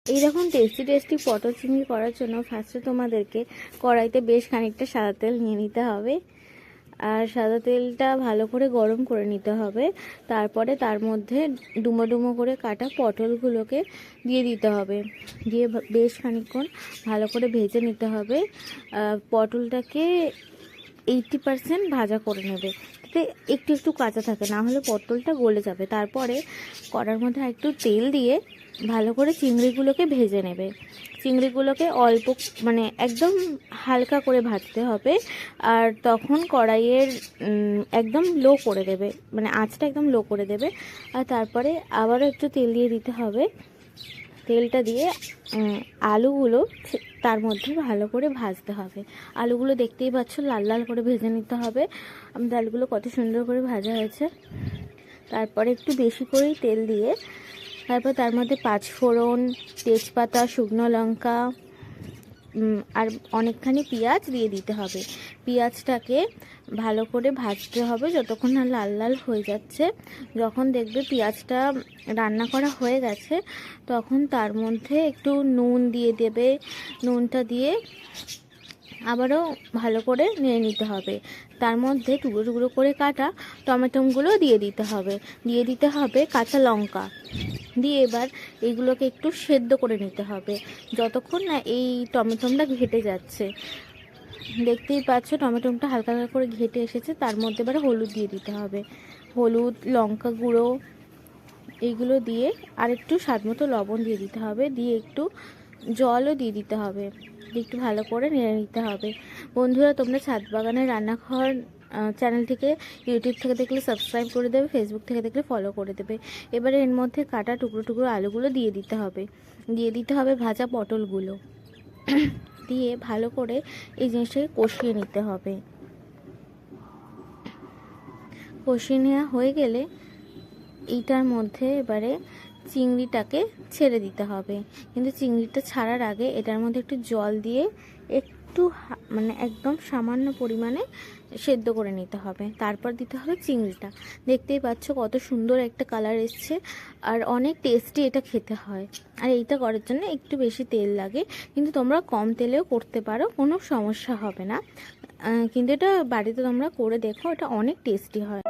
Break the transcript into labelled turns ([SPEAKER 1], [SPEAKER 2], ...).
[SPEAKER 1] এইরকম tasty tasty পটল চিংড়ি করার জন্য ফার্স্টে তোমাদেরকে কড়াইতে বেশ খানিকটা সাদা তেল নিয়ে নিতে হবে। আর সাদা তেলটা ভালো করে গরম করে নিতে হবে। তারপরে তার মধ্যে ডুমো ডুমো করে কাটা পটলগুলোকে দিয়ে দিতে হবে। দিয়ে বেশ খানিকক্ষণ ভালো করে ভেজে নিতে হবে। পটলটাকে 80% ভাজা করে নেবে, যাতে একটু একটু কাঁচা থাকে, না হলে পটলটা গলে যাবে। তারপরে কড়ার মধ্যে একটু তেল দিয়ে ভালো করে চিংড়িগুলোকে ভেজে নেবে। চিংড়িগুলোকে অল্প মানে একদম হালকা করে ভাজতে হবে। আর তখন কড়াইয়ের একদম লো করে দেবে, মানে আঁচটা একদম লো করে দেবে। আর তারপরে আবারও একটু তেল দিয়ে দিতে হবে। তেলটা দিয়ে আলুগুলো তার মধ্যে ভালো করে ভাজতে হবে। আলুগুলো দেখতেই পাচ্ছ লাল লাল করে ভেজে নিতে হবে। আমাদের আলুগুলো কত সুন্দর করে ভাজা হয়েছে। তারপরে একটু বেশি করেই তেল দিয়ে তারপর তার মধ্যে 5 ফোড়ন, তেজপাতা, শুকনো লঙ্কা আর অনেকখানি পেঁয়াজ দিয়ে দিতে হবে। পেঁয়াজটাকে ভালো করে ভাজতে হবে যতক্ষণ না লাল লাল হয়ে যাচ্ছে। যখন দেখবে পেঁয়াজটা রান্না করা হয়ে গেছে তখন তার মধ্যে একটু নুন দিয়ে দেবে। নুনটা দিয়ে আবারও ভালো করে নিয়ে নিতে হবে। তার মধ্যে টুকরো টুকরো করে কাটা টমেটোগুলো দিয়ে দিতে হবে কাঁচা লঙ্কা দিয়ে এবার এইগুলোকে একটু সেদ্ধ করে নিতে হবে যতক্ষণ না এই টমেটোটা ঘেটে যাচ্ছে। দেখতেই পাচ্ছ টমেটোটা হালকা হালকা করে ঘেটে এসেছে। তার মধ্যে এবার হলুদ দিয়ে দিতে হবে, হলুদ, লঙ্কা গুঁড়ো এইগুলো দিয়ে আর একটু স্বাদ মতো লবণ দিয়ে দিতে হবে। দিয়ে একটু জলও দিয়ে দিতে হবে, একটু ভালো করে নেড়ে নিতে হবে। বন্ধুরা, তোমরা ছাদ বাগানের রান্নাঘর চ্যানেলটিকে ইউটিউব থেকে দেখলে সাবস্ক্রাইব করে দেবে, ফেসবুক থেকে দেখলে ফলো করে দেবে। এবারে এর মধ্যে কাটা টুকরো টুকরো আলুগুলো দিয়ে দিতে হবে ভাজা পটলগুলো দিয়ে ভালো করে এই জিনিসটাকে কষিয়ে নিতে হবে। কষিয়ে নেওয়া হয়ে গেলে এইটার মধ্যে এবারে চিংড়িটাকে ছেড়ে দিতে হবে। কিন্তু চিংড়িটা ছাড়ার আগে এটার মধ্যে একটু জল দিয়ে একটু মানে একদম সামান্য পরিমাণে সেদ্ধ করে নিতে হবে। তারপর দিতে হবে চিংড়িটা। দেখতেই পাচ্ছ কত সুন্দর একটা কালার এসছে আর অনেক টেস্টি এটা খেতে হয়। আর এইটা করার জন্য একটু বেশি তেল লাগে, কিন্তু তোমরা কম তেলেও করতে পারো, কোনো সমস্যা হবে না। কিন্তু এটা বাড়িতে তোমরা করে দেখো, এটা অনেক টেস্টি হয়।